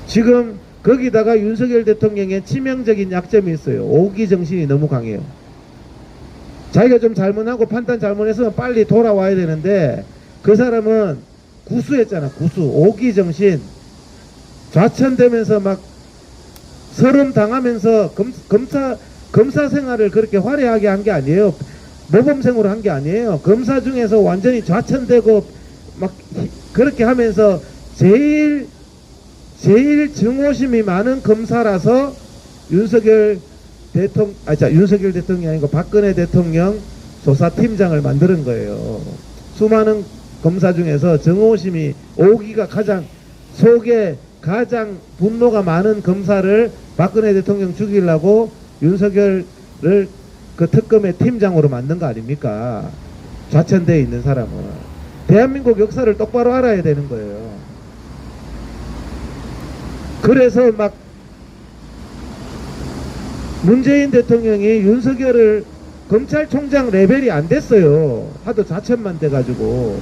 지금 거기다가 윤석열 대통령의 치명적인 약점이 있어요. 오기 정신이 너무 강해요. 자기가 좀 잘못하고 판단 잘못했으면 빨리 돌아와야 되는데 그 사람은 구수했잖아. 구수. 오기 정신. 좌천되면서 막 서름 당하면서 검사 생활을 그렇게 화려하게 한 게 아니에요. 모범생으로 한 게 아니에요. 검사 중에서 완전히 좌천되고 막 그렇게 하면서 제일 증오심이 많은 검사라서 윤석열 대통령이 아니고 박근혜 대통령 조사팀장을 만드는 거예요. 수많은 검사 중에서 증오심이 오기가 속에 가장 분노가 많은 검사를 박근혜 대통령 죽이려고 윤석열을 그 특검의 팀장으로 만든 거 아닙니까? 좌천되어 있는 사람은. 대한민국 역사를 똑바로 알아야 되는 거예요. 그래서 막 문재인 대통령이 윤석열을 검찰총장 레벨이 안 됐어요. 하도 좌천만 돼가지고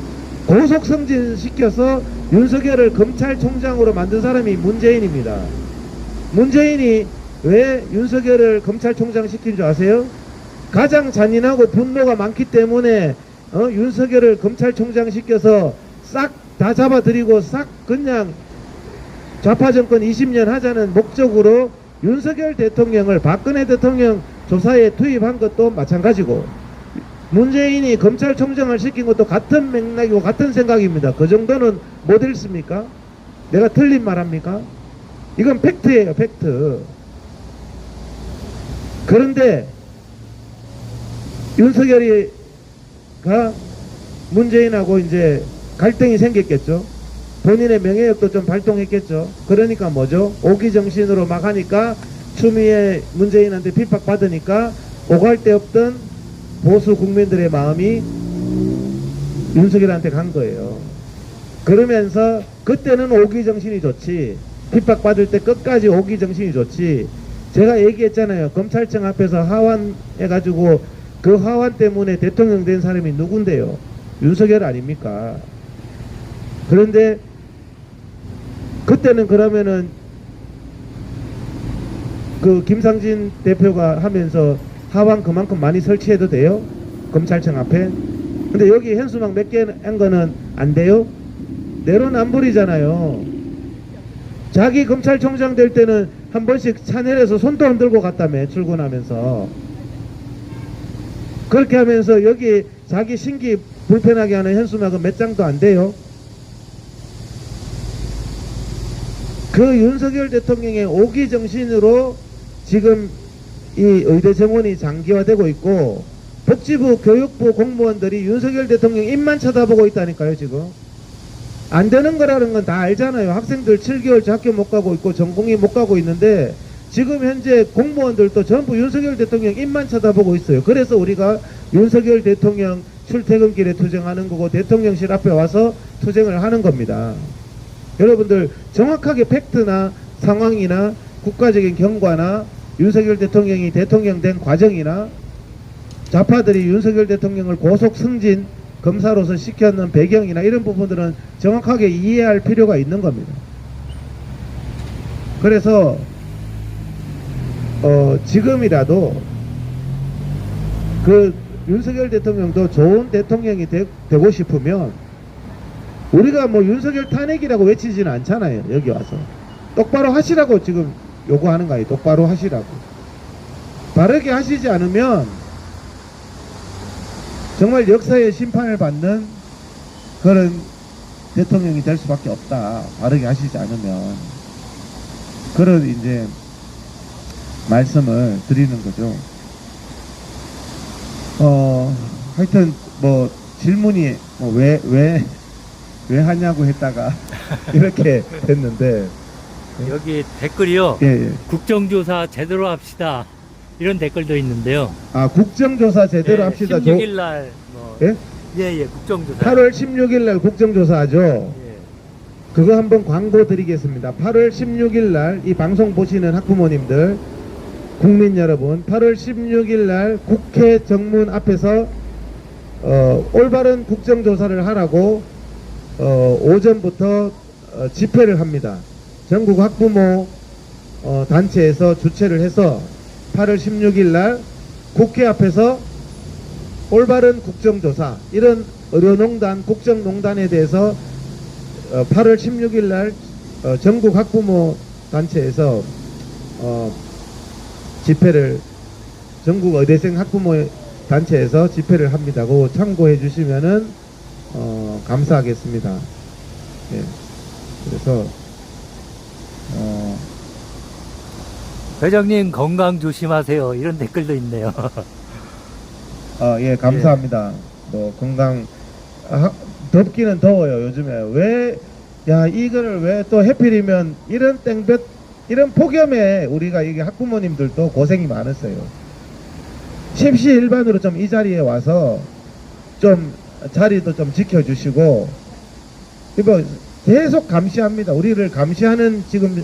고속 승진시켜서 윤석열을 검찰총장으로 만든 사람이 문재인입니다. 문재인이 왜 윤석열을 검찰총장 시킨 줄 아세요? 가장 잔인하고 분노가 많기 때문에 윤석열을 검찰총장 시켜서 싹 다 잡아들이고 싹 그냥 좌파 정권 20년 하자는 목적으로 윤석열 대통령을 박근혜 대통령 조사에 투입한 것도 마찬가지고 문재인이 검찰총장을 시킨 것도 같은 맥락이고 같은 생각입니다. 그 정도는 못 읽습니까? 내가 틀린 말 합니까? 이건 팩트예요. 팩트. 그런데 윤석열이가 문재인하고 이제 갈등이 생겼겠죠. 본인의 명예욕도 좀 발동했겠죠. 그러니까 뭐죠? 오기 정신으로 막 하니까 추미애 문재인한테 핍박받으니까 오갈 데 없던 보수 국민들의 마음이 윤석열한테 간 거예요. 그러면서 그때는 오기 정신이 좋지. 핍박받을 때 끝까지 오기 정신이 좋지. 제가 얘기했잖아요. 검찰청 앞에서 하환해가지고 그 하환 때문에 대통령 된 사람이 누군데요? 윤석열 아닙니까? 그런데 그때는 그러면은 그 김상진 대표가 하면서 하완 그만큼 많이 설치해도 돼요? 검찰청 앞에? 근데 여기 현수막 몇 개 한 거는 안 돼요? 내로남불이잖아요. 자기 검찰총장 될 때는 한 번씩 차 내려서 손도 흔들고 갔다며, 출근하면서. 그렇게 하면서 여기 자기 신기 불편하게 하는 현수막은 몇 장도 안 돼요? 그 윤석열 대통령의 오기 정신으로 지금 이 의대 정원이 장기화되고 있고, 복지부 교육부 공무원들이 윤석열 대통령 입만 쳐다보고 있다니까요. 지금 안 되는 거라는 건 다 알잖아요. 학생들 7개월째 학교 못 가고 있고 전공이 못 가고 있는데 지금 현재 공무원들도 전부 윤석열 대통령 입만 쳐다보고 있어요. 그래서 우리가 윤석열 대통령 출퇴근길에 투쟁하는 거고 대통령실 앞에 와서 투쟁을 하는 겁니다. 여러분들 정확하게 팩트나 상황이나 국가적인 경과나 윤석열 대통령이 대통령 된 과정이나 좌파들이 윤석열 대통령을 고속 승진 검사로서 시켰는 배경이나 이런 부분들은 정확하게 이해할 필요가 있는 겁니다. 그래서 지금이라도 그 윤석열 대통령도 좋은 대통령이 되고 싶으면 우리가 뭐 윤석열 탄핵이라고 외치지는 않잖아요. 여기 와서 똑바로 하시라고 지금 요구하는 거예요. 똑바로 하시라고. 바르게 하시지 않으면 정말 역사의 심판을 받는 그런 대통령이 될 수밖에 없다. 바르게 하시지 않으면. 그런 이제 말씀을 드리는 거죠. 하여튼 뭐 질문이 뭐 왜 하냐고 했다가 이렇게 됐는데. 여기 댓글이요. 예. 국정조사 제대로 합시다. 이런 댓글도 있는데요. 아, 국정조사 제대로 합시다. 16일 날 뭐. 예? 예, 국정조사. 8월 16일 날 국정조사 하죠. 예. 그거 한번 광고 드리겠습니다. 8월 16일 날 이 방송 보시는 학부모님들, 국민 여러분, 8월 16일 날 국회 정문 앞에서 올바른 국정조사를 하라고 오전부터 집회를 합니다. 전국 학부모 단체에서 주최를 해서 8월 16일 날 국회 앞에서 올바른 국정조사, 이런 의료농단, 국정농단에 대해서 8월 16일 날 전국 학부모 단체에서 집회를, 전국 의대생 학부모 단체에서 집회를 합니다. 그거 참고해 주시면은 감사하겠습니다. 예. 그래서 회장님 건강 조심하세요. 이런 댓글도 있네요. 예, 감사합니다. 뭐 건강, 덥기는 더워요. 요즘에 이거를 왜 또 해필이면 이런 땡볕, 이런 폭염에 우리가 이게 학부모님들도 고생이 많았어요. 십시일반으로 좀 이 자리에 와서 좀 자리도 좀 지켜주시고, 이거 계속 감시합니다. 우리를 감시하는 지금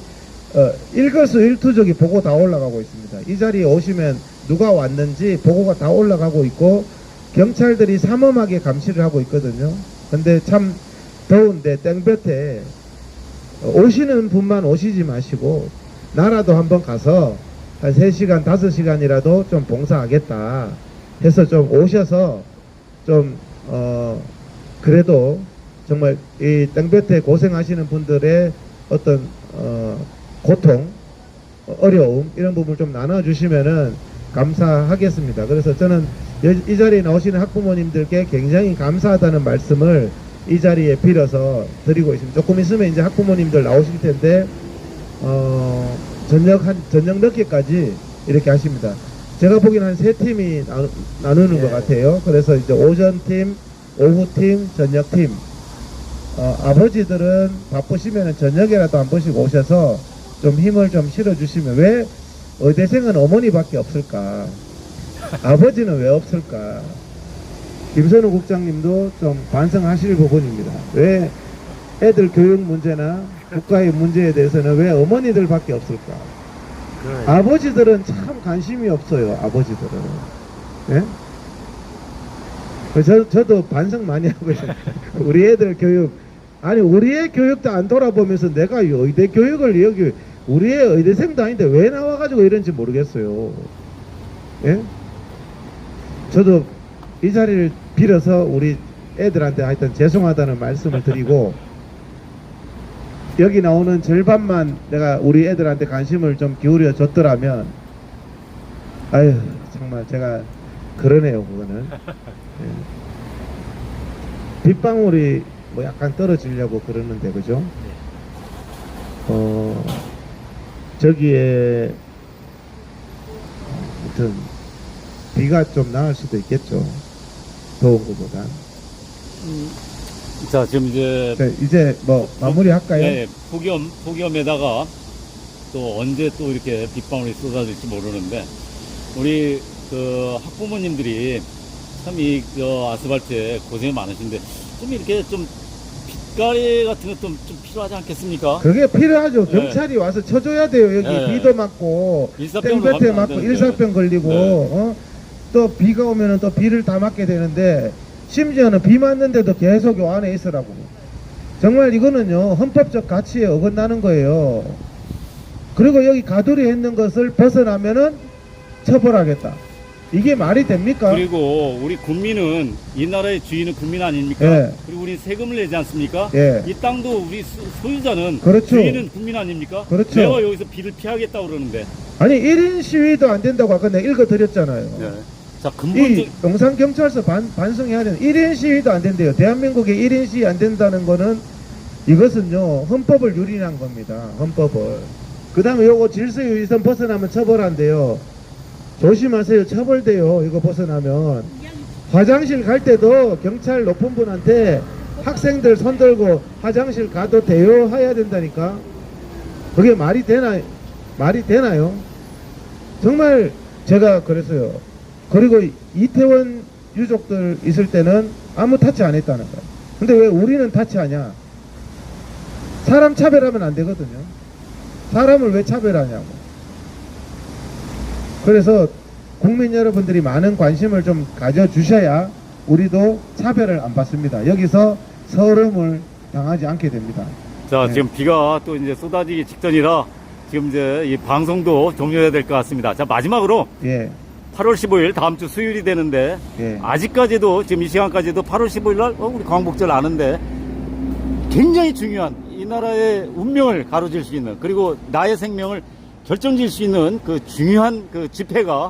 일거수일투족이 보고 다 올라가고 있습니다. 이 자리에 오시면 누가 왔는지 보고가 다 올라가고 있고, 경찰들이 삼엄하게 감시를 하고 있거든요. 근데 참 더운데 땡볕에 오시는 분만 오시지 마시고 나라도 한번 가서 한 3시간 5시간이라도 좀 봉사하겠다 해서 좀 오셔서 좀 그래도 정말 이 땡볕에 고생하시는 분들의 어떤 고통, 어려움, 이런 부분을 좀 나눠주시면은 감사하겠습니다. 그래서 저는 이 자리에 나오시는 학부모님들께 굉장히 감사하다는 말씀을 이 자리에 빌어서 드리고 있습니다. 조금 있으면 이제 학부모님들 나오실 텐데 저녁 늦게까지 이렇게 하십니다. 제가 보기에는 한 3팀이 나누는 것 같아요. 그래서 이제 오전팀, 오후팀, 저녁팀. 아버지들은 바쁘시면 저녁에라도 한 번씩 오셔서 좀 힘을 좀 실어주시면, 왜 의대생은 어머니밖에 없을까? 아버지는 왜 없을까? 김선우 국장님도 좀 반성하실 부분입니다. 왜 애들 교육 문제나 국가의 문제에 대해서는 왜 어머니들밖에 없을까? 그래. 아버지들은 참 관심이 없어요. 아버지들은. 예? 저도 반성 많이 하고 있어요. 우리 애들 교육, 아니 우리의 교육도 안 돌아보면서 내가 의대 교육을 여기 우리의 의대생도 아닌데 왜 나와가지고 이런지 모르겠어요. 예? 저도 이 자리를 빌어서 우리 애들한테 하여튼 죄송하다는 말씀을 드리고, 여기 나오는 절반만 내가 우리 애들한테 관심을 좀 기울여 줬더라면, 아유 정말 제가 그러네요. 그거는 예. 빗방울이 뭐 약간 떨어지려고 그러는데, 그죠? 저기에 아무튼 비가 좀 나을 수도 있겠죠. 더운 것보다. 자, 지금 이제 뭐 마무리 할까요? 네, 폭염에다가 또 언제 또 이렇게 빗방울이 쏟아질지 모르는데, 우리 그 학부모님들이 참 이 아스팔트에 고생이 많으신데, 좀 이렇게 좀 빛가래 같은 것 좀 필요하지 않겠습니까? 그게 필요하죠. 네. 경찰이 와서 쳐줘야 돼요. 여기 네. 비도 맞고 일사병으로 땡볕에 가면 안 맞고 되는데. 일사병 걸리고 네. 또 비가 오면은 또 비를 다 맞게 되는데, 심지어는 비 맞는데도 계속 요 안에 있으라고. 정말 이거는요 헌법적 가치에 어긋나는 거예요. 그리고 여기 가두리 있는 것을 벗어나면은 처벌하겠다. 이게 말이 됩니까? 그리고 우리 국민은 이 나라의 주인은 국민 아닙니까? 예. 그리고 우리 세금을 내지 않습니까? 예. 이 땅도 우리 소유자는 그렇죠. 주인은 국민 아닙니까? 그렇죠. 내가 여기서 비를 피하겠다고 그러는데. 아니 1인 시위도 안 된다고 아까 내가 읽어드렸잖아요. 네. 자, 이 근본적 용산경찰서 반성해야 되는 1인 시위도 안 된대요. 대한민국에 1인 시위 안 된다는 거는 이것은요 헌법을 유린한 겁니다. 헌법을. 그 다음에 요거 질서유지선 벗어나면 처벌한대요. 조심하세요. 처벌돼요. 이거 벗어나면. 화장실 갈 때도 경찰 높은 분한테 학생들 손 들고 화장실 가도 돼요? 해야 된다니까. 그게 말이 되나요? 정말 제가 그랬어요. 그리고 이태원 유족들 있을 때는 아무 타치 안 했다는 거야. 근데 왜 우리는 타치하냐? 사람 차별하면 안 되거든요. 사람을 왜 차별하냐고. 그래서 국민 여러분들이 많은 관심을 좀 가져주셔야 우리도 차별을 안 받습니다. 여기서 서름을 당하지 않게 됩니다. 자, 네. 지금 비가 또 이제 쏟아지기 직전이라 지금 이제 이 방송도 종료해야 될 것 같습니다. 자, 마지막으로 예, 8월 15일 다음 주 수요일이 되는데 예. 아직까지도 지금 이 시간까지도 8월 15일 날 우리 광복절 아는데 굉장히 중요한 이 나라의 운명을 가로질 수 있는 그리고 나의 생명을 결정질 수 있는 그 중요한 그 집회가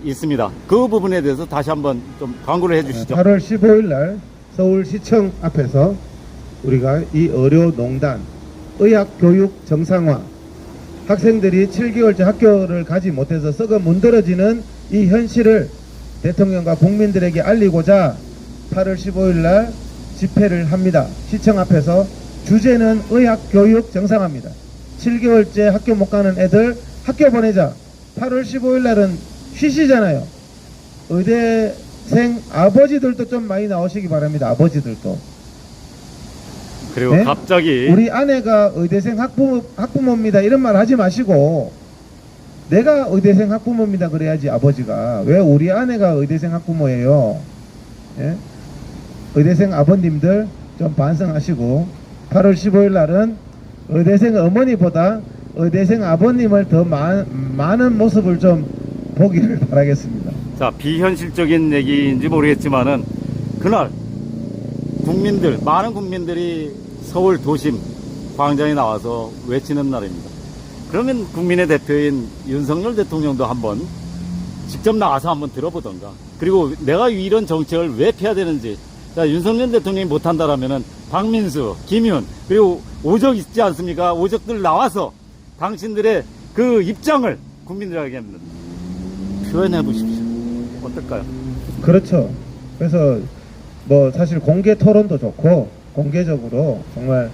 있습니다. 그 부분에 대해서 다시 한번 좀 광고를 해주시죠. 8월 15일 날 서울시청 앞에서 우리가 이 의료농단, 의학교육 정상화, 학생들이 7개월째 학교를 가지 못해서 썩어 문드러지는 이 현실을 대통령과 국민들에게 알리고자 8월 15일 날 집회를 합니다. 시청 앞에서 주제는 의학교육 정상화입니다. 7개월째 학교 못 가는 애들 학교 보내자. 8월 15일 날은 쉬시잖아요. 의대생 아버지들도 좀 많이 나오시기 바랍니다. 아버지들도. 그리고 네? 갑자기 우리 아내가 의대생 학부모입니다. 이런 말 하지 마시고 내가 의대생 학부모입니다. 그래야지 아버지가. 왜 우리 아내가 의대생 학부모예요? 예? 의대생 아버님들 좀 반성하시고 8월 15일 날은 의대생 어머니보다 의대생 아버님을 더 많은 모습을 좀 보기를 바라겠습니다. 자, 비현실적인 얘기인지 모르겠지만은 그날 국민들, 많은 국민들이 서울 도심 광장에 나와서 외치는 날입니다. 그러면 국민의 대표인 윤석열 대통령도 한번 직접 나와서 한번 들어보던가. 그리고 내가 이런 정책을 왜 펴야 되는지. 자, 윤석열 대통령이 못한다라면은 박민수, 김윤, 그리고 오적 있지 않습니까? 오적들 나와서 당신들의 그 입장을 국민들에게 표현해 보십시오. 어떨까요? 그렇죠. 그래서 뭐 사실 공개 토론도 좋고 공개적으로 정말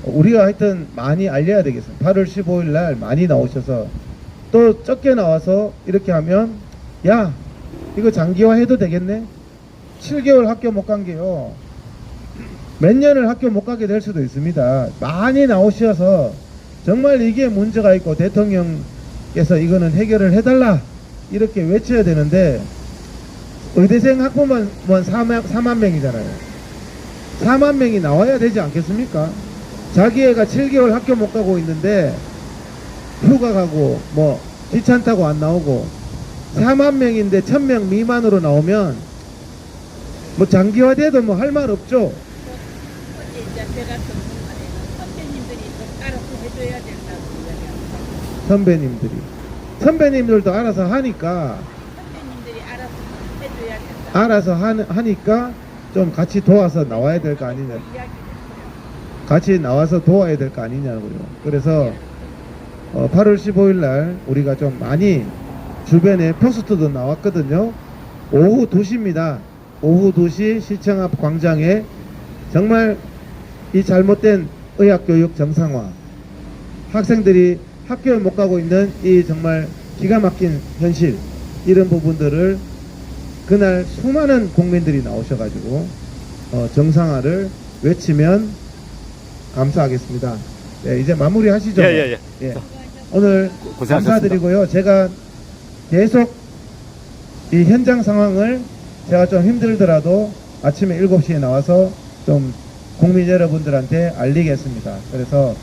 우리가 하여튼 많이 알려야 되겠습니다. 8월 15일 날 많이 나오셔서 또 적게 나와서 이렇게 하면 야 이거 장기화 해도 되겠네. 7개월 학교 못 간 게요. 몇 년을 학교 못 가게 될 수도 있습니다. 많이 나오셔서 정말 이게 문제가 있고 대통령께서 이거는 해결을 해달라 이렇게 외쳐야 되는데 의대생 학부모만 4만 명이잖아요. 4만 명이 나와야 되지 않겠습니까? 자기 애가 7개월 학교 못 가고 있는데 휴가 가고 뭐 귀찮다고 안 나오고 4만 명인데 1000명 미만으로 나오면 뭐 장기화돼도 뭐 할 말 없죠. 이제 제가 듣는 말에는 선생님들이 좀 알아서 해줘야 된다고 이야기합니다. 선배님들도 알아서 하니까 선생님들이 알아서 해줘야 된다. 알아서 하니까 좀 같이 도와서 나와야 될 거 아니냐. 이야기를 같이 나와서 도와야 될 거 아니냐고요. 그래서 8월 15일 날 우리가 좀 많이 주변에 포스터도 나왔거든요. 오후 2시입니다. 오후 2시 시청 앞 광장에 정말 이 잘못된 의학교육 정상화, 학생들이 학교에 못 가고 있는 이 정말 기가 막힌 현실, 이런 부분들을 그날 수많은 국민들이 나오셔가지고 정상화를 외치면 감사하겠습니다. 네, 이제 마무리 하시죠. 예. 예. 오늘 고생하셨습니다. 감사드리고요. 제가 계속 이 현장 상황을 제가 좀 힘들더라도 아침에 7시에 나와서 좀 국민 여러분들한테 알리겠습니다. 그래서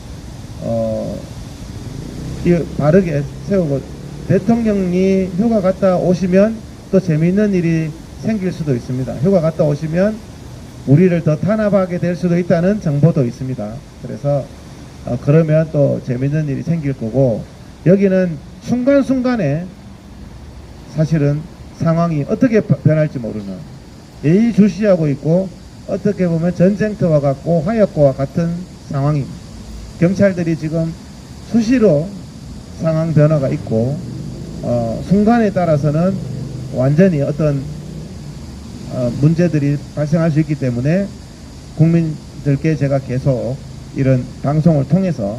바르게 세우고 대통령이 휴가 갔다 오시면 또 재미있는 일이 생길 수도 있습니다. 휴가 갔다 오시면 우리를 더 탄압하게 될 수도 있다는 정보도 있습니다. 그래서 그러면 또 재미있는 일이 생길 거고 여기는 순간순간에 사실은 상황이 어떻게 변할지 모르는 예의주시하고 있고 어떻게 보면 전쟁터와 같고 화약고와 같은 상황입니다. 경찰들이 지금 수시로 상황 변화가 있고 순간에 따라서는 완전히 어떤 문제들이 발생할 수 있기 때문에 국민들께 제가 계속 이런 방송을 통해서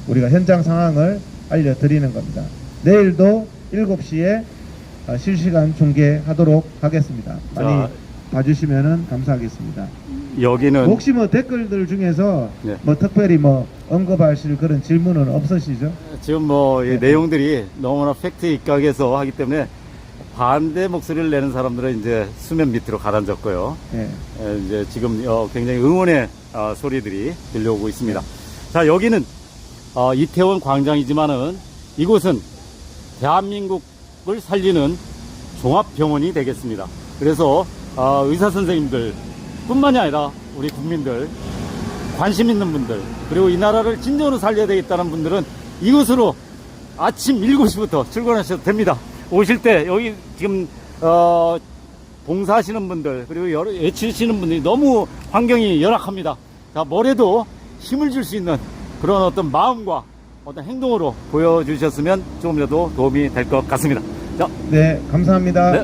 우리가 현장 상황을 알려드리는 겁니다. 내일도 7시에 실시간 중계하도록 하겠습니다. 많이 자, 봐주시면 감사하겠습니다. 여기는 혹시 뭐 댓글들 중에서 네. 뭐 특별히 뭐 언급하실 그런 질문은 없으시죠? 지금 뭐 이 내용들이 너무나 팩트 입각해서 하기 때문에 반대 목소리를 내는 사람들은 이제 수면 밑으로 가라앉았고요. 네. 이제 지금 굉장히 응원의 소리들이 들려오고 있습니다. 자, 여기는 이태원 광장이지만은 이곳은 대한민국을 살리는 종합병원이 되겠습니다. 그래서 의사 선생님들 뿐만이 아니라 우리 국민들, 관심 있는 분들, 그리고 이 나라를 진정으로 살려야 되겠다는 분들은 이곳으로 아침 7시부터 출근하셔도 됩니다. 오실 때 여기 지금 봉사하시는 분들, 그리고 외치시는 분들이 너무 환경이 열악합니다. 자, 뭐래도 힘을 줄 수 있는 그런 어떤 마음과 어떤 행동으로 보여주셨으면 조금이라도 도움이 될 것 같습니다. 자, 네, 감사합니다. 네.